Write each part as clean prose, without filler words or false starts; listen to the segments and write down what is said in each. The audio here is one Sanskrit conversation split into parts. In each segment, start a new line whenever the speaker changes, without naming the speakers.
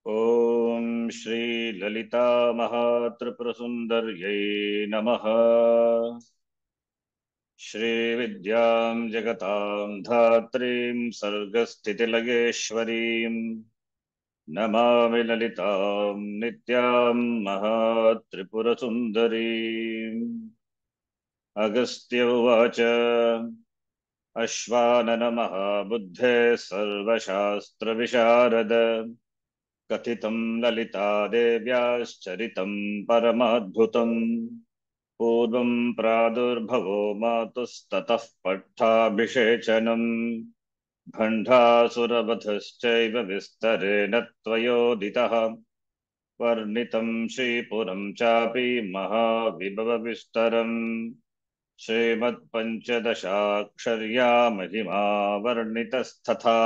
ॐ श्री ललिता महात्रिपुरसुन्दर्यै नमः। श्रीविद्यां जगतां धात्रीं सर्गस्थितिलयेश्वरीं नमामि ललितां नित्यां महात्रिपुरसुन्दरीम्। अगस्त्य उवाच अश्वानन महाबुद्धे सर्वशास्त्रविशारद कथितं ललिता देव्याश्चरितं परमाद्भुतम्। पूर्वं प्रादुर्भवो मातुस्ततः पट्टाभिषेचनम् भण्डासुरवधश्चैव विस्तरेण त्वयोदितः वर्णितं श्रीपुरं चापि महाविभवविस्तरम् श्रीमत्पञ्चदशाक्षर्या महिमा वर्णितस्तथा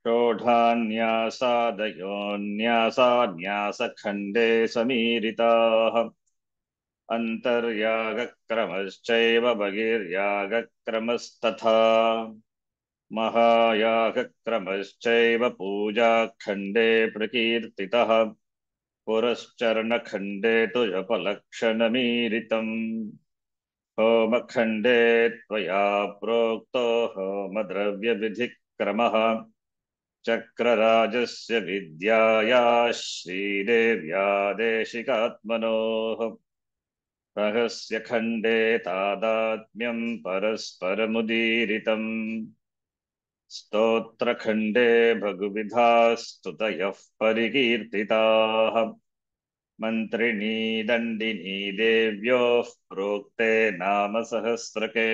षोढान्यासादयोन्यासान्यासखण्डे समीरिताः अन्तर्यागक्रमश्चैव बहिर्यागक्रमस्तथा महायागक्रमश्चैव पूजाखण्डे प्रकीर्तितः पुरश्चरणखण्डे तु जपलक्षणमीरितम् होमखण्डे त्वया प्रोक्तो होमद्रव्यविधिक्रमः चक्रराजस्य विद्याया श्रीदेव्या देशिकात्मनोः रहस्य खण्डे तादात्म्यं परस्परमुदीरितम् स्तोत्रखण्डे भगुविधा स्तुतयः परिकीर्तिताः मन्त्रिणी दण्डिनी देव्योः प्रोक्ते नाम सहस्रके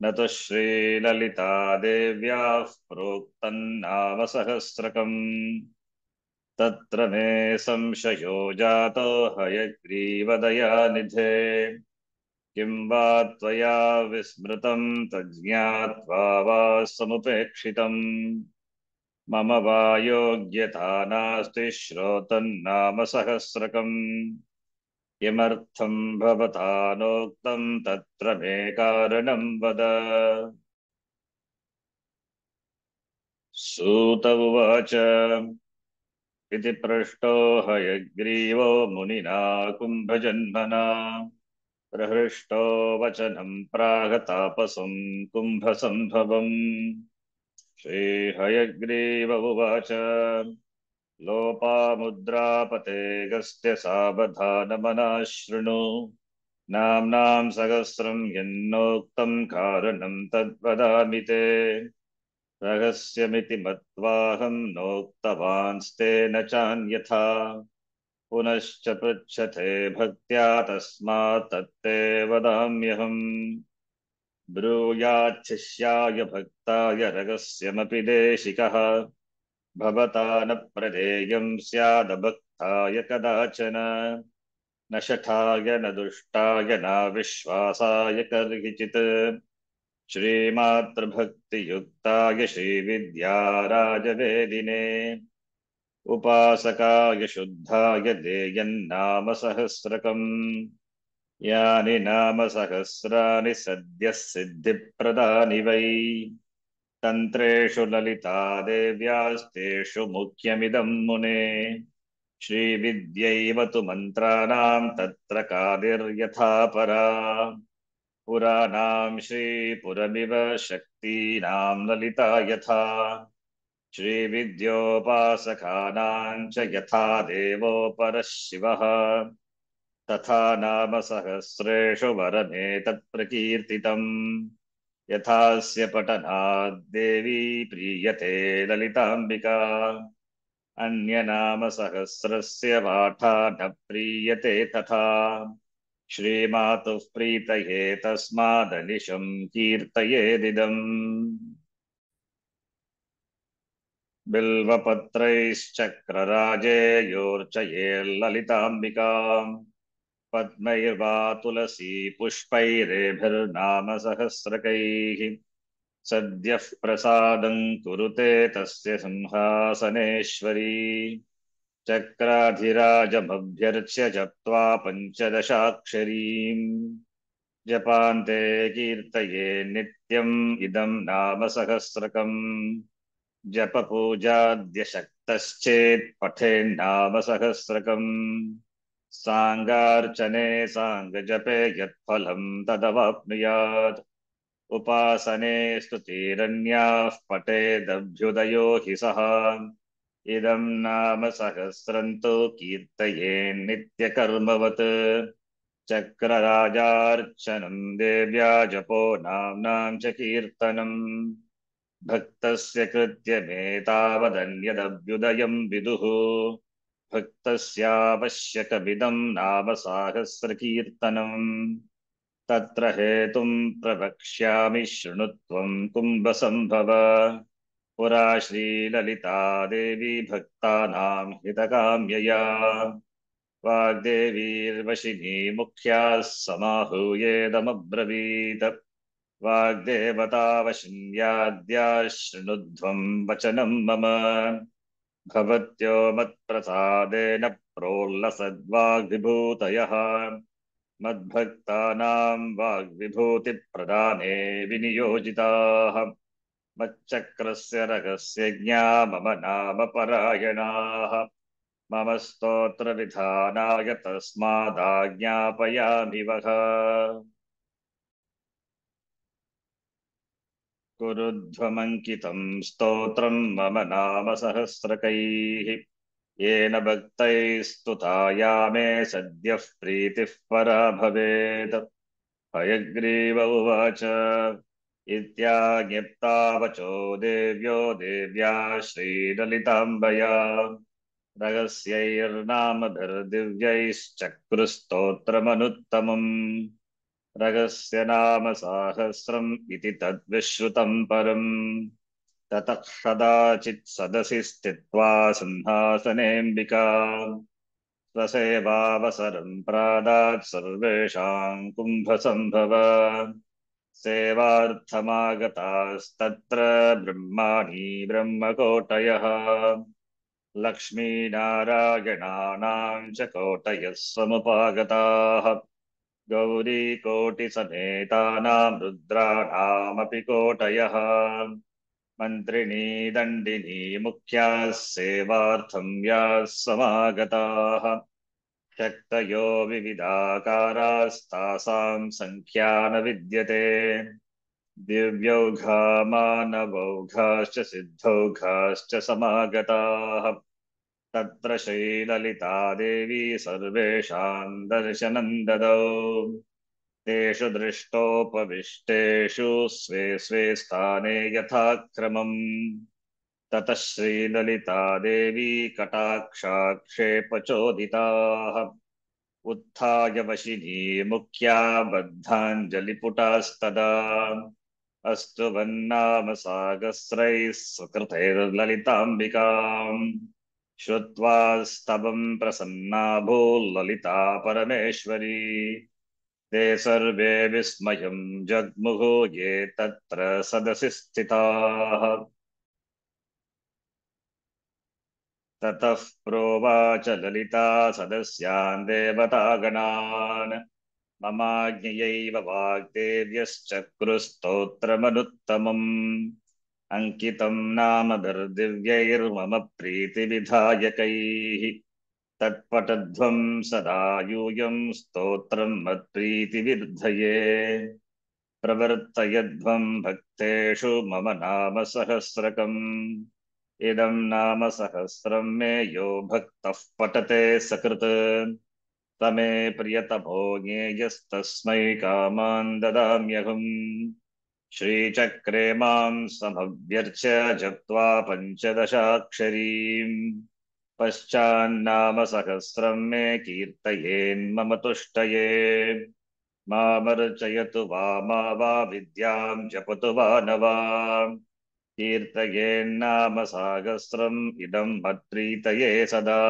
न तु श्रीललिता देव्याः प्रोक्तन्नाम सहस्रकम् तत्र मे संशयो जातो हयग्रीवदयानिधे किं वा त्वया विस्मृतं तज्ज्ञात्वा वा समुपेक्षितम् मम वा योग्यता नास्ति श्रोतन्नाम सहस्रकम् किमर्थं भवता नोक्तं तत्र मे कारणं वद। सूत उवाच इति पृष्टो हयग्रीवो मुनिना कुम्भजन्मना प्रहृष्टो वचनं प्रागतापसं कुम्भसम्भवम् श्रीहयग्रीव उवाच लोपामुद्रापतेगस्त्य सावधानमनः शृणु नाम्नां सहस्रं यन्नोक्तं कारणं तद्वदामि ते रहस्यमिति मत्वाहं नोक्तवांस्तेन चान्यथा पुनश्च पृच्छते भक्त्या तस्मात् तत्ते वदाम्यहम् ब्रूयाच्छिष्याय भक्ताय रहस्यमपि देशिकः भवता न प्रदेयं स्यादभक्ताय कदाचन न शठाय न दुष्टाय न विश्वासाय कर्हिचित् श्रीमातृभक्तियुक्ताय श्रीविद्याराजवेदिने उपासकाय शुद्धाय देयन्नाम सहस्रकम् यानि नाम सहस्राणि सद्यः सिद्धिप्रदानि वै तन्त्रेषु ललिता देव्यास्तेषु मुख्यमिदं मुने श्रीविद्यैव तु मन्त्राणां तत्र कादिर्यथा परा पुराणां श्रीपुरमिव शक्तीनां ललिता यथा श्रीविद्योपासकानां च यथा देवो परः शिवः तथा नाम सहस्रेषु वरमेतत्प्रकीर्तितम् यथास्य पठनाद् देवी प्रीयते ललिताम्बिका अन्यनाम सहस्रस्य पाठा न प्रीयते तथा श्रीमातुः प्रीतये तस्मादनिशं कीर्तयेदिदम् बिल्वपत्रैश्चक्रराजे योर्चयेल्ललिताम्बिकाम् पद्मैर्वा तुलसी पुष्पैरेभिर्नाम सहस्रकैः सद्यः प्रसादं कुरुते तस्य सिंहासनेश्वरी चक्राधिराजमभ्यर्च्य जप्त्वा पञ्चदशाक्षरीम् जपान्ते कीर्तये नित्यम् इदं नाम सहस्रकम् जपपूजाद्यशक्तश्चेत् पठेन्नाम सहस्रकम् साङ्गार्चने साङ्गजपे यत्फलं तदवाप्नुयात् उपासने स्तुतिरन्याः पठेदभ्युदयो हि सः इदं नाम सहस्रं तु कीर्तयेन्नित्यकर्मवत् चक्रराजार्चनं देव्या जपो नाम्नां च कीर्तनम् भक्तस्य कृत्यमेतावदन्यदभ्युदयं विदुः भक्तस्यावश्यकमिदं नाम साहस्रकीर्तनम् तत्र हेतुं प्रवक्ष्यामि शृणुत्वं कुम्भसम्भव पुरा श्रीललिता देवी भक्तानां हितकाम्यया वाग्देवीर्वशिनी मुख्याः समाहूयेदमब्रवीत् वाग्देवता वशिन्याद्याः शृणुध्वं वचनं मम भवत्यो मत्प्रसादेन प्रोल्लसद्वाग्विभूतयः मद्भक्तानां वाग्विभूतिप्रदाने विनियोजिताः मच्चक्रस्य रहस्यज्ञा मम नाम परायणाः मम स्तोत्रविधानाय तस्मादाज्ञापयामि वः कुरुध्वमङ्कितं स्तोत्रं मम नाम सहस्रकैः येन भक्तैस्तुता या मे सद्यः प्रीतिः परा भवेत् हयग्रीव उवाच इत्याज्ञप्तावचो देव्यो देव्या श्रीललिताम्बया रहस्यैर्नामभिर्दिव्यैश्चक्रुस्तोत्रमनुत्तमम् रहस्य नाम साहस्रम् इति तद्विश्रुतं परम् ततः कदाचित् सदसि स्थित्वा सिंहासनेऽम्बिका स्वसेवावसरं प्रादात् सर्वेषां कुम्भसम्भव सेवार्थमागतास्तत्र ब्रह्माणि ब्रह्मकोटयः लक्ष्मीनारायणानां च कोटयः समुपागताः गौरीकोटिसमेतानां रुद्राणामपि कोटयः मन्त्रिणी दण्डिनी मुख्याः सेवार्थं याः समागताः शक्तयो विविधाकारास्तासां संख्या न विद्यते दिव्यौघा मानवौघाश्च सिद्धौघाश्च समागताः तत्र श्रीललिता देवी सर्वेषां दर्शनं ददौ तेषु दृष्टोपविष्टेषु स्वे स्वे स्थाने यथाक्रमम् ततः श्रीललिता देवी कटाक्षाक्षेपचोदिताः उत्थाय वशिनी मुख्या बद्धाञ्जलिपुटास्तदा अस्तु वन्नाम सागस्रैः सुकृतैर्ललिताम्बिकाम् श्रुत्वा स्तवं प्रसन्ना भूल्ललिता परमेश्वरी ते सर्वे विस्मयं जग्मुः ये तत्र सदसि स्थिताः ततः प्रोवाच ललिता सदस्यान् देवतागणान् ममाज्ञयैव वाग्देव्यश्चक्रुस्तोत्रमनुत्तमम् अङ्कितं नामभिर्दिव्यैर्मम प्रीतिविधायकैः तत्पठध्वं सदा यूयं स्तोत्रं मत्प्रीतिविद्धये प्रवर्तयध्वं भक्तेषु मम नाम सहस्रकम् इदं नाम सहस्रं मे यो भक्तः पठते सकृत् तमे प्रियतमो ज्ञेयस्तस्मै कामान् ददाम्यहम् श्रीचक्रे मां समभ्यर्च्य जप्त्वा पञ्चदशाक्षरीम् पश्चान्नाम सहस्रं मे कीर्तयेन्मम तुष्टये मामर्चयतु वा मा वा विद्यां जपतु वा न वा कीर्तयेन्नाम सहस्रम् इदं मत्प्रीतये सदा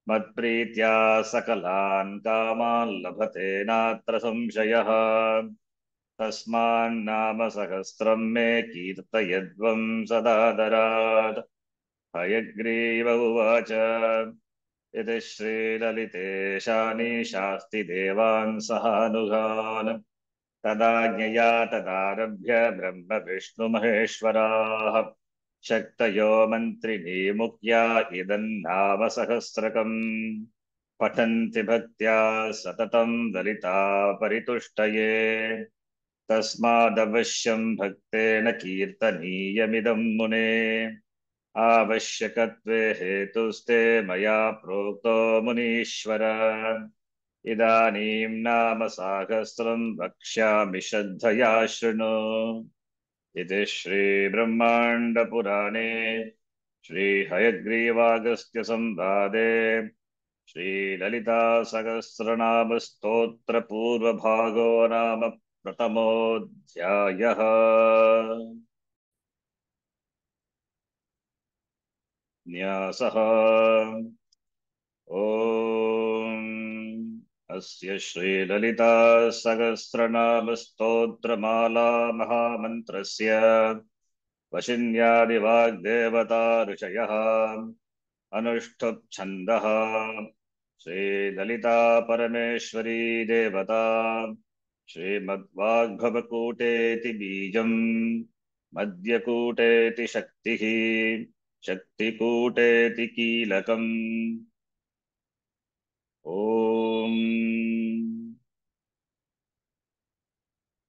मत्प्रीत्या सकलान् कामान् लभते नात्र संशयः तस्मान्नाम सहस्रं मे कीर्तयध्वं सदादरात् हयग्रीव उवाच इति श्रीललिते शानि शास्ति देवान् सहानुगान् तदाज्ञया तदारभ्य ब्रह्म विष्णुमहेश्वराः शक्तयो मन्त्रिणी मुख्या इदन्नाम सहस्रकम् पठन्ति भक्त्या सततं ललिता परितुष्टये तस्मादवश्यं भक्तेन कीर्तनीयमिदं मुने आवश्यकत्वे हेतुस्ते मया प्रोक्तो मुनीश्वर इदानीं नाम साहस्रं वक्ष्यामि श्रद्धया शृणु इति श्रीब्रह्माण्डपुराणे श्रीहयग्रीवागस्त्यसंवादे श्रीललितासहस्रनामस्तोत्रपूर्वभागो नाम प्रथमोऽध्यायः। न्यासः। ॐ अस्य श्रीललितासहस्रनामस्तोत्रमाला महामन्त्रस्य वशिन्यादिवाग्देवता ऋषयः अनुष्ठुप् छन्दः श्रीललिता परमेश्वरी देवता श्रीमद्वाग्भवकूटेति बीजम् मध्यकूटेति शक्तिः शक्तिकूटेति कीलकम् ॐ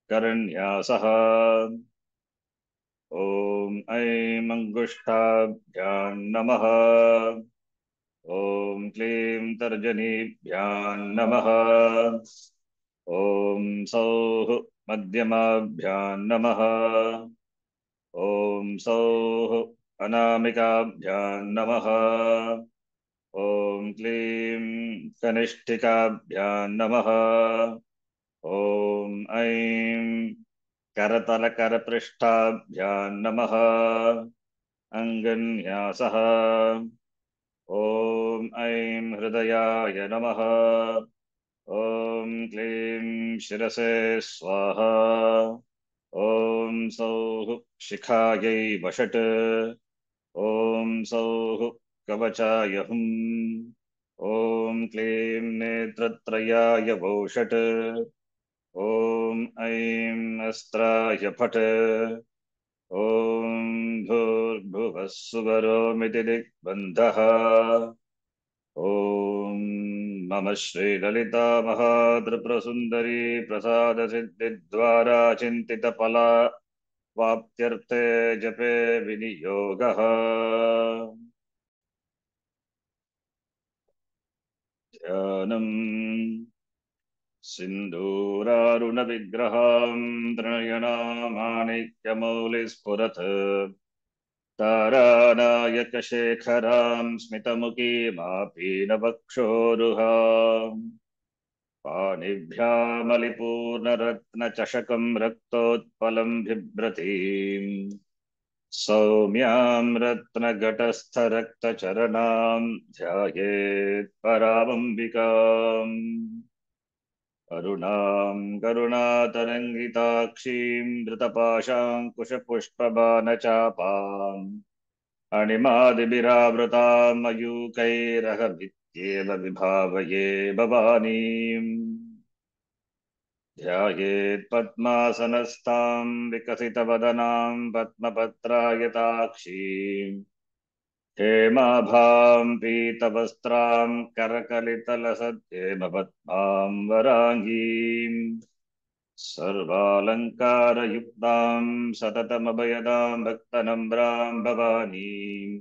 करन्यासः। ॐ ऐं अङ्गुष्ठाभ्यां नमः। ॐ क्लीं तर्जनीभ्यां नमः। ॐ सौः मध्यमाभ्यां नमः। ॐ सौः अनामिकाभ्यां नमः। ॐ क्लीं कनिष्ठिकाभ्यां नमः। ॐ ऐं करतलकरपृष्ठाभ्यां नमः। अङ्गन्यासः। ॐ ऐं हृदयाय नमः। ॐ क्लीं शिरसे स्वाहा। ॐ सौः शिखायै वषट्। ॐ सौः कवचाय हुम्। ॐ क्लीं नेत्रत्रयाय वौषट्। ॐ ऐं अस्त्राय फट्। ॐ भूर्भुवः सुवरोमिति दिग्बन्धः। ॐ मम श्रीललिता महात्रिपुरसुन्दरी प्रसादसिद्धिद्वारा चिन्तितफला वाप्त्यर्थे जपे विनियोगः। ध्यानम् सिन्दूरारुणविग्रहां त्रिनयनामाणिक्यमौलिस्फुरत् तारानायकशेखरां स्मितमुखीमापीनवक्षोरुहाम् पाणिभ्यामलिपूर्णरत्नचषकं रक्तोत्पलं बिभ्रतीम् सौम्यां रत्नघटस्थरक्तचरणां ध्यायेत् परामम्बिकाम् अरुणां करुणातरङ्गिताक्षीं धृतपाशाङ्कुशपुष्पबाणचापाम् अणिमादिभिरावृतां मयूकैरहमित्येव विभावये भवानीम् ध्यायेत् पद्मासनस्थां विकसितवदनां पद्मपत्रायताक्षीम् हेमाभां पीतवस्त्रां करकलितलसद्येमपद्मां वराङ्गीम् सर्वालङ्कारयुक्तां सततमभयदां भक्तनम्रां भवानीम्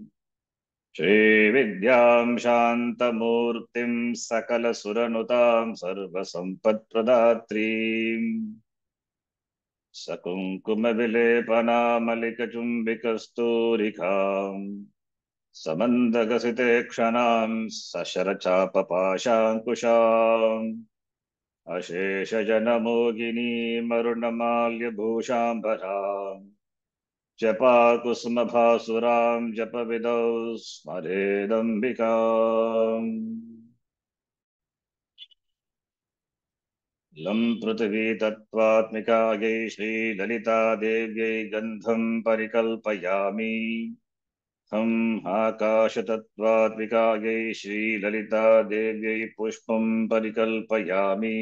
श्रीविद्यां शान्तमूर्तिं सकलसुरनुतां सर्वसम्पत्प्रदात्रीम् सकुङ्कुमविलेपनामलिकचुम्बिकस्तूरिकाम् समन्दगसिते क्षणां सशरचापपाशाङ्कुशाम् अशेषजनमोगिनीमरुणमाल्यभूषाम्बराम् जपाकुसुमभासुरां जपविदौ स्मरेदम्बिकाम् लं पृथिवी तत्त्वात्मिकायै श्रीललितादेव्यै गन्धं परिकल्पयामि। हं आकाशतत्त्वात्मिकायै श्रीललितादेव्यै पुष्पं परिकल्पयामि।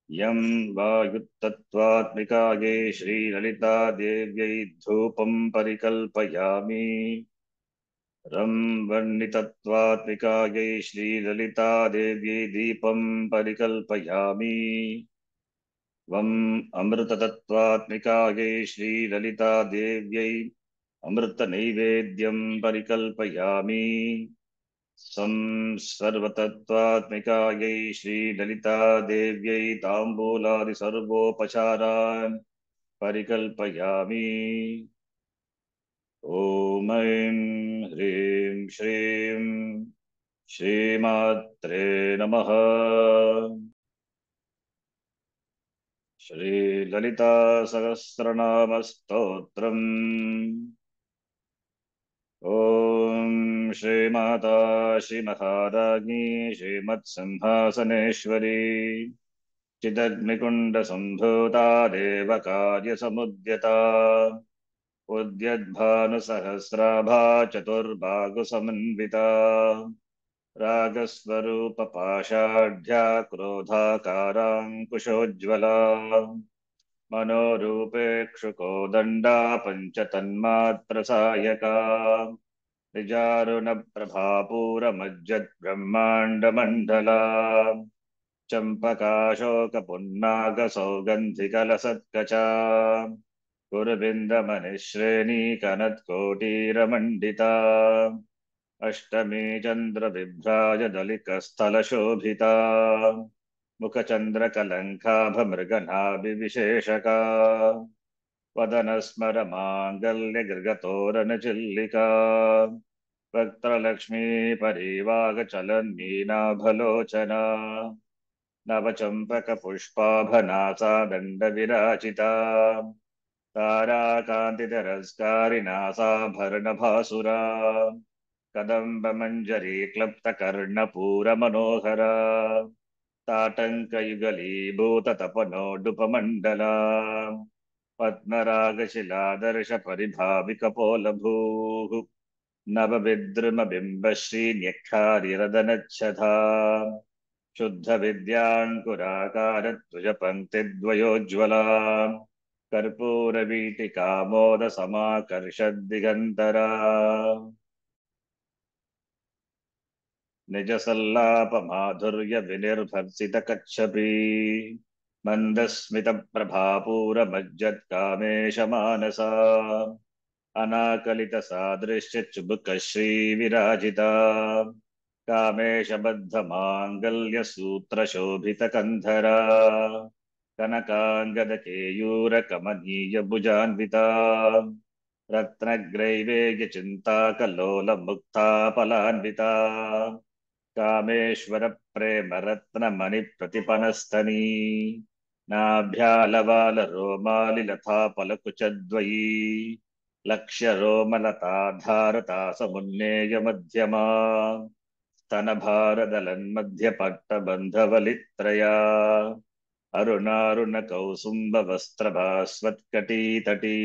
यं वायुतत्त्वात्मिकायै श्रीललितादेव्यै धूपं परिकल्पयामि। रं वर्णितत्वात्मिकायै श्रीललितादेव्यै दीपं परिकल्पयामि। वं अमृततत्त्वात्मिकायै श्रीललितादेव्यै अमृतनैवेद्यं परिकल्पयामि। सं सर्वतत्त्वात्मिकायै श्रीललितादेव्यै ताम्बूलादिसर्वोपचारान् परिकल्पयामि। ॐ ऐं ह्रीं श्रीं श्रीमात्रे नमः। श्रीललितासहस्रनामस्तोत्रम्। ॐ श्रीमाता श्रीमहाराज्ञी श्रीमत्सिंहासनेश्वरी चिदग्निकुण्डसम्भूता देवकार्यसमुद्यता उद्यद्भानुसहस्राभा चतुर्बाहुसमन्विता रागस्वरूपपाषाढ्या क्रोधाकाराङ्कुशोज्ज्वला मनोरूपेक्षुकोदण्डा पञ्चतन्मात्रसायका निजारुणप्रभापूरमज्जद्ब्रह्माण्डमण्डला चम्पकाशोकपुन्नागसौगन्धिकलसत्कचा कुरुबिन्दमनिश्रेणीकनत्कोटीरमण्डिता अष्टमी चन्द्रबिभ्राज दलिकस्थलशोभिता मुखचन्द्रकलङ्काभमृगनाभिविशेषका वदनस्मरमाङ्गल्यगृगतोरणचिल्लिका वक्त्रलक्ष्मी परिवागचलन्मीनाभलोचना नवचम्पकपुष्पाभनासा दण्डविराचिता ताराकान्तितरस्कारिणासाभरणभासुरा कदम्बमञ्जरी क्लप्तकर्णपूरमनोहरा ताटङ्कयुगलीभूततपनोडुपमण्डला पद्मरागशिलादर्शपरिभाविकपोलभूः नवविद्रुमबिम्बश्रीन्यक्षारिरदनच्छथा शुद्धविद्याङ्कुराकारध्वजपङ्क्तिद्वयोज्ज्वला कर्पूरवीटिकामोदसमाकर्षद्दिगन्तरा निजसल्लापमाधुर्यविनिर्भर्सितकच्छपी मन्दस्मितप्रभापूरमज्जत्कामेशमानसा अनाकलितसादृश्यचुबुकश्रीविराजिता कामेशबद्धमाङ्गल्यसूत्रशोभितकन्धरा कनकाङ्गदकेयूरकमनीयभुजान्विता रत्नग्रैवेयचिन्ताकल्लोलमुक्ताफलान्विता कामेश्वरप्रेमरत्नमणिप्रतिपनस्तनी नाभ्यालवालरोमालिलतापलकुचद्वयी लक्ष्यरोमलताधारता समुन्नेयमध्यमा स्तनभारदलन्मध्यपट्टबन्धवलित्रया अरुणारुणकौसुम्बवस्त्रभास्वत्कटीतटी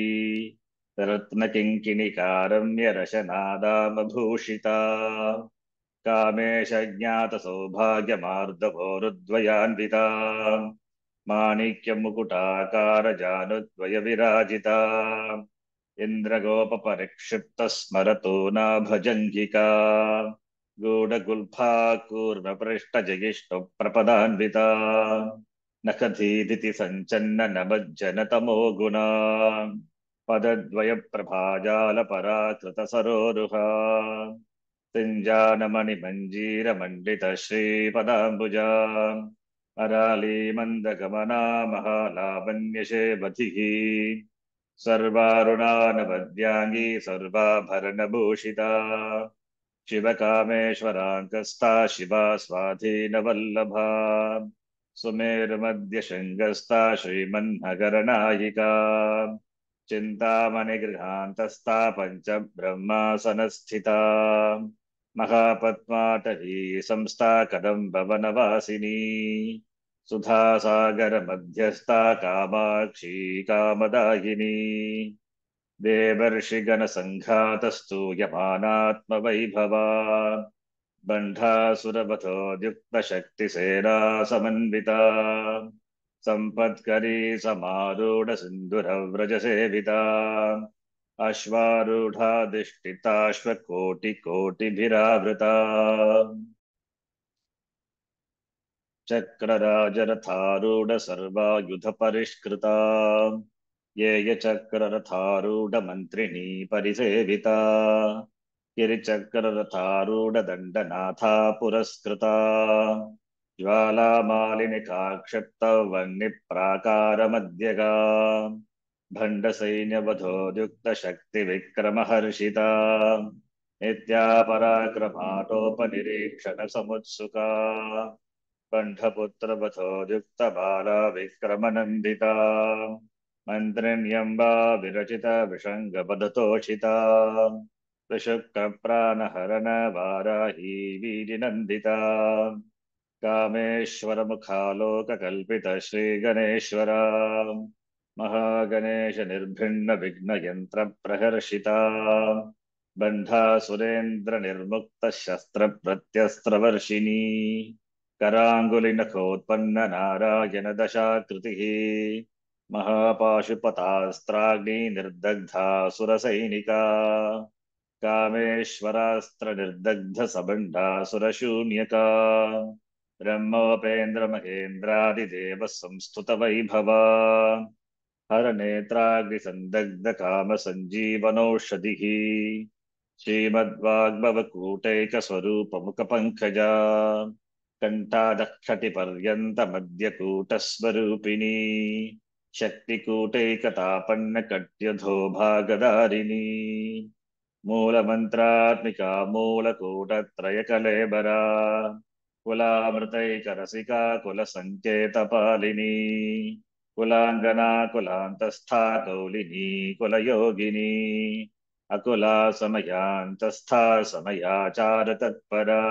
रत्नकिङ्किणिकारम्यरशनादामभूषिता कामेशज्ञातसौभाग्यमार्दवोरुद्वयान्विता माणिक्यमुकुटाकारजानुद्वयविराजिता इन्द्रगोपपरिक्षिप्तस्मरतो नाभजङ्गिका गूढगुल्फा कूर्मपृष्ठजगिष्टुप्रपदान्विता नखधीदिति सञ्चन्ननमज्जनतमो गुणा पदद्वयप्रभाजालपराकृतसरोरुहा सिञ्जानमणिमञ्जीरमण्डितश्रीपदाम्बुजा अरालीमन्दगमना महालावण्यशेवधिः सर्वारुणानवद्याङ्गी सर्वाभरणभूषिता शिवकामेश्वराङ्कस्था शिवा स्वाधीनवल्लभा सुमेरुमध्यशृङ्गस्था श्रीमन्नगरनायिका चिन्तामणिगृहान्तस्था पञ्चब्रह्मासनस्थिता महापद्माटवी संस्था कदम्बवनवासिनी सुधासागरमध्यस्था कामाक्षी कामदायिनी देवर्षिगणसङ्घातस्तूयमानात्मवैभवा बण्ढासुरवधोद्युक्तशक्तिसेना समन्विता सम्पत्करी समारूढ सिन्धुरव्रज सेविता अश्वारूढाधिष्ठिताश्वकोटिकोटिभिरावृता चक्रराजरथारूढ सर्वायुध परिष्कृता ये य चक्ररथारूढ मन्त्रिणी परिसेविता गिरिचक्ररथारूढ दण्डनाथा पुरस्कृता ज्वालामालिनिकाक्षिप्तवह्निप्राकारमध्यगा भण्डसैन्यवधोद्युक्तशक्तिविक्रमहर्षिता नित्या पराक्रमाटोपनिरीक्षणसमुत्सुका कण्ठपुत्रवधोद्युक्तबाला विक्रमनन्दिता मन्त्रिण्यम्बा विरचित विषङ्गपदतोषिता त्रिशुक्रप्राणहरण वाराही वीरिनन्दिता कामेश्वरमुखालोककल्पित श्रीगणेश्वरा महागणेश निर्भिन्न विघ्नयन्त्र प्रहर्षिता बन्धासुरेन्द्र निर्मुक्त शस्त्र प्रत्यस्त्रवर्षिणी कराङ्गुलिनखोत्पन्न नारायण दशाकृतिः महापाशुपतास्त्राग्नि निर्दग्धा सुरसैनिका कामेश्वरास्त्र निर्दग्ध सबण्डा सुरशून्यका ब्रह्मोपेन्द्र महेन्द्रादिदेव संस्तुत वैभवा हर नेत्राग्निसन्दग्ध काम सञ्जीवनौषधिः श्रीमद्वाग्भवकूटैक स्वरूप मुख पंकजा कंठादक्षटिपर्यन्त मध्यकूटस्वरूपिणी शक्तिकूटैकतापन्न कट्यधो भागधारिणी मूलमन्त्रात्मिका मूलकूटत्रयकलेबरा कुलामृतैकरसिका कुलसङ्केतपालिनी कुलाङ्गना कुलान्तस्था कौलिनी कुलयोगिनी अकुला समयान्तस्था समयाचार तत्परा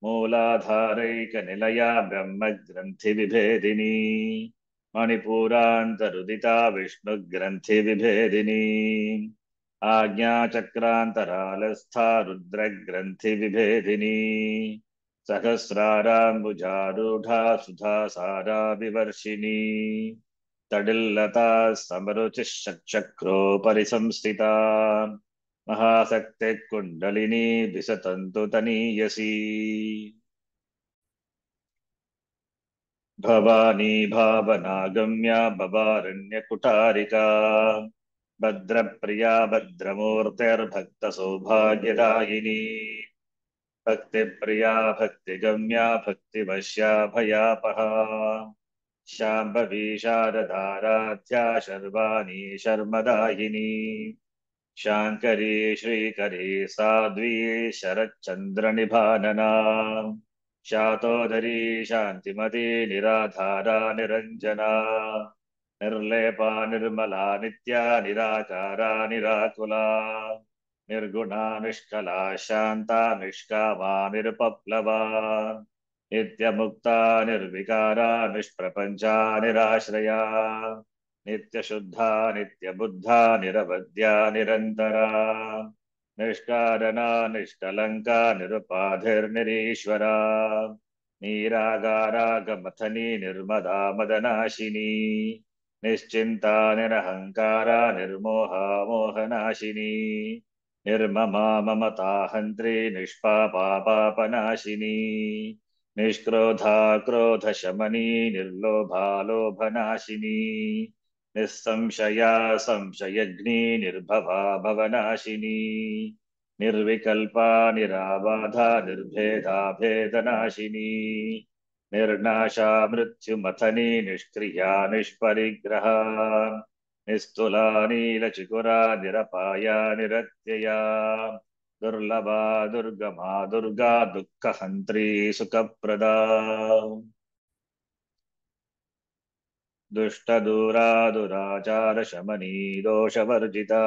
मूलाधारैकनिलया ब्रह्मग्रन्थिविभेदिनी मणिपूरान्तरुदिता विष्णुग्रन्थिविभेदिनी आज्ञाचक्रान्तरालस्था रुद्रग्रन्थिविभेदिनी सहस्राराम्बुजारूढा सुधासारा विवर्षिणी तडिल्लता समरुचिश्चक्रोपरि संस्थिता महाशक्तिः कुण्डलिनी दिशतन्तु तनीयसी भवानी भावनागम्या भवारण्यकुटारिका भद्रप्रिया भद्रमूर्तिर्भक्तसौभाग्यदायिनी भक्तिप्रिया भक्तिगम्या भक्तिवश्या भयापहा शाम्भवी शारदाराध्या शर्वाणी शर्मदायिनी शाङ्करी श्रीकरी साध्वी शरच्चन्द्रनिभानना शातोदरी शान्तिमती निराधारा निरञ्जना निर्लेपा निर्मला नित्या निराकारा निराकुला निर्गुणा निष्कला शान्ता निष्कामा निरुपप्लवा नित्यमुक्ता निर्विकारा निष्प्रपञ्चा निराश्रया नित्यशुद्धा नित्यबुद्धा निरवध्या निरन्तरा निष्कारणा निष्कलङ्का निरुपाधिर्निरीश्वरा निरागारागमथनी निर्मदा मदनाशिनी निश्चिन्ता निरहङ्कारा निर्मोहा मोहनाशिनी निर्ममा ममता हन्त्री निष्पापा पापनाशिनी निष्क्रोधा क्रोधशमनी निर्लोभा लोभनाशिनी निस्संशया संशयग्नि निर्भवा भवनाशिनी निर्विकल्पा निराबाधा निर्भेदा भेदनाशिनी निर्नाशा मृत्युमथनी निष्क्रिया निष्परिग्रहा निस्तुला नीलचिकुरा निरपाया निरत्यया दुर्लभा दुर्गमा दुर्गा दुःखहन्त्री सुखप्रदा दुष्टदूरा दुराचार शमनी दोषवर्जिता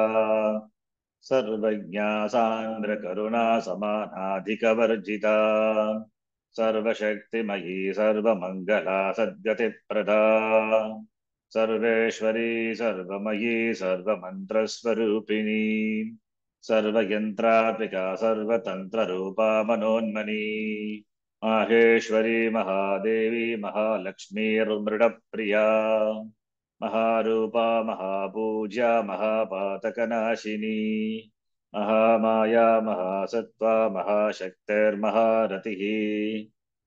सर्वज्ञा सान्द्र करुणा समानाधिकवर्जिता सर्वशक्तिमयी सर्वमङ्गला सद्गतिप्रदा सर्वेश्वरी सर्वमयी सर्वमन्त्रस्वरूपिणी सर्वयन्त्रात्मिका सर्वतन्त्ररूपा मनोन्मनी माहेश्वरी महादेवी महालक्ष्मीर्मृडप्रिया महारूपा महापूज्या महापातकनाशिनी महामाया महासत्त्वा महाशक्तिर्महारतिः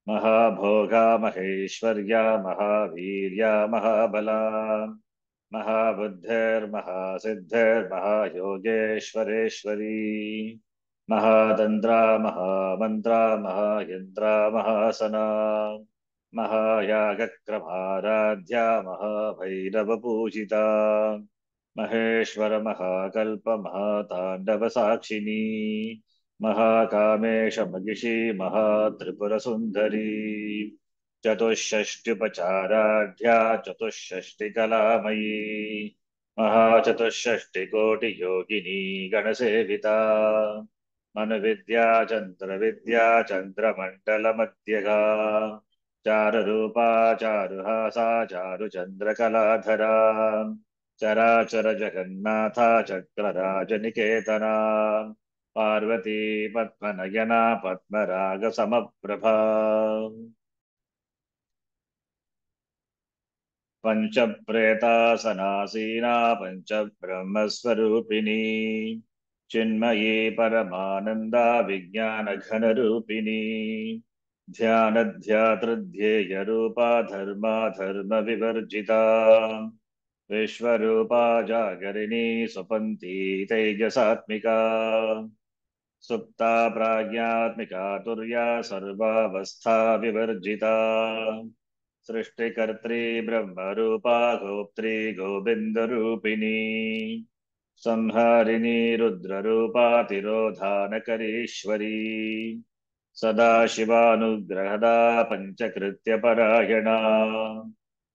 महाभोगा महेश्वर्या महावीर्या महाबला महाबुद्धिर्महासिद्धिर्महायोगेश्वरेश्वरी महातन्त्रा महामन्त्रा महायन्त्रा महासना महायागक्रमाराध्या महाभैरवपूजिता महेश्वर महाकल्प महाताण्डवसाक्षिणी महाकामेश महिषी महात्रिपुरसुन्दरी चतुष्षष्ट्युपचाराढ्या चतुष्षष्टिकलामयी महाचतुष्षष्टिकोटियोगिनी गणसेविता मनुविद्या चन्द्रविद्या चन्द्रमण्डलमध्यगा चारुरूपा चारुहासा चारुचन्द्रकलाधरा चराचर जगन्नाथा चक्रराजनिकेतना पार्वती पद्मनयना पद्मरागसमप्रभा पञ्चप्रेतासनासीना पञ्चब्रह्मस्वरूपिणी चिन्मयी परमानन्दा विज्ञानघनरूपिणी ध्यानध्यातृध्येयरूपा धर्माधर्मविवर्जिता विश्वरूपा जागरिणी सुपन्ती तेजसात्मिका सुप्ता प्राज्ञात्मिका तुर्या सर्वावस्था विवर्जिता सृष्टिकर्त्री ब्रह्मरूपा गोप्त्री गोविन्दरूपिणी संहारिणी रुद्ररूपा तिरोधानकरीश्वरी सदाशिवानुग्रहदा पञ्चकृत्यपरायणा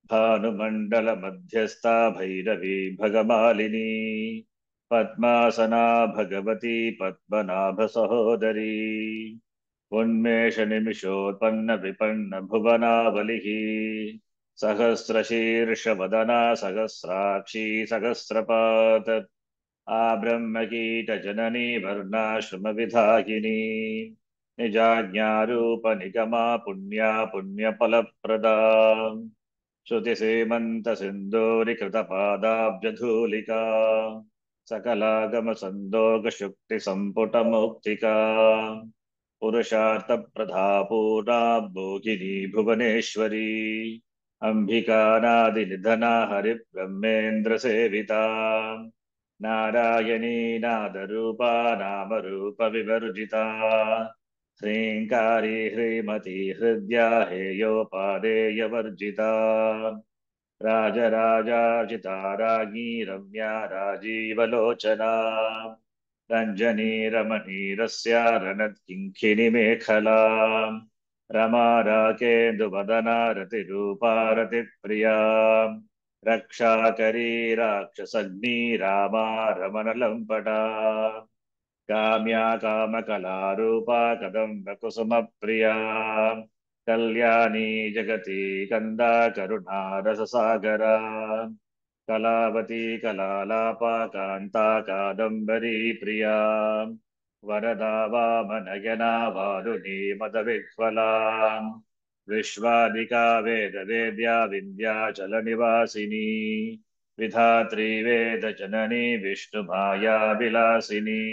भानुमण्डलमध्यस्था भैरवी भगमालिनी पद्मासना भगवती पद्मनाभसहोदरी उन्मेषनिमिषोत्पन्न विपन्न भुवनावलिः सहस्रशीर्षवदना सहस्राक्षी सहस्रपात् आब्रह्मकीटजननी वर्णाश्रमविधायिनी निजाज्ञारूपनिगमा पुण्या पुण्यफलप्रदा श्रुतिसीमन्तसिन्दूरिकृतपादाब्जधूलिका सकलागमसन्दोगशुक्तिसम्पुटमौक्तिका पुरुषार्थप्रदा पूर्णा भोगिनी भुवनेश्वरी अम्बिकानादिनिधना हरिब्रह्मेन्द्रसेविता नारायणी नादरूपा नामरूपविवर्जिता ह्रीङ्कारी ह्रीमती हृद्या हेयोपादेयवर्जिता राजराजार्चिता राज्ञी रम्या राजीवलोचना रञ्जनी रमणीरस्या रणत्किङ्किणी मेखला रमा राकेन्दुवदना रतिरूपा रतिप्रिया रक्षाकरी राक्षसग्नी रामा रमणलम्पटा काम्या कामकलारूपा कदम्बकुसुमप्रिया कल्याणी जगती कन्दा करुणा रससागरा कलावती कलालापा कान्ता कादम्बरी प्रिया वरदा वामनयना वारुणी मदविह्वला विश्वादिका वेदवेद्या विन्ध्याचलनिवासिनी विधात्री वेदजननी विष्णुमाया विलासिनी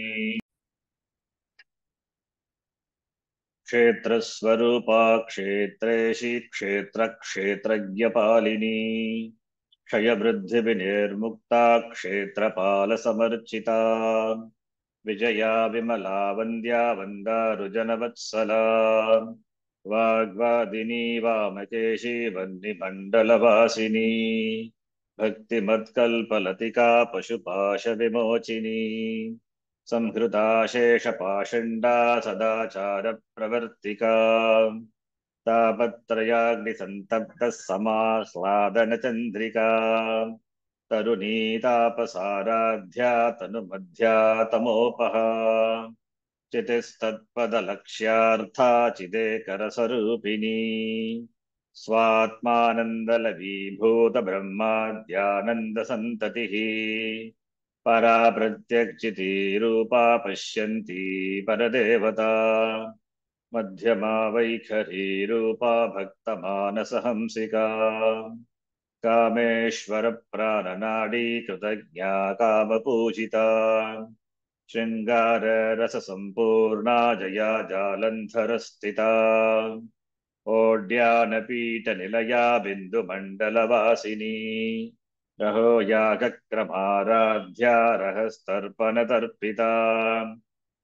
क्षेत्रस्वरूपा क्षेत्रेशी क्षेत्रक्षेत्रज्ञपालिनी क्षयवृद्धिविनिर्मुक्ता क्षेत्रपालसमर्चिता विजया विमला वन्द्या वन्दारुजनवत्सला वाग्वादिनी वामकेशी वह्निमण्डलवासिनी भक्तिमत्कल्पलतिका पशुपाशविमोचिनी संहृता शेषपाषण्डा सदाचारप्रवर्तिका तापत्रयाग्निसन्तप्तः समाह्लादनचन्द्रिका तरुणी तापसाराध्या तनुमध्या तमोपहा चितिस्तत्पदलक्ष्यार्था चिदेकरस्वरूपिणी स्वात्मानन्दलवीभूतब्रह्माद्यानन्दसन्ततिः परा प्रत्यक्षिती रूपा पश्यन्ती परदेवता मध्यमा वैखरी रूपा भक्तमानसहंसिका कामेश्वर प्राणनाडी कृतज्ञा कामपूजिता शृंगार रस संपूर्णा जया जालंधरस्थिता ओड्यानपीठनिलया बिन्दुमण्डलवासिनी रहो यागक्रमाराध्या रहस्तर्पणतर्पिता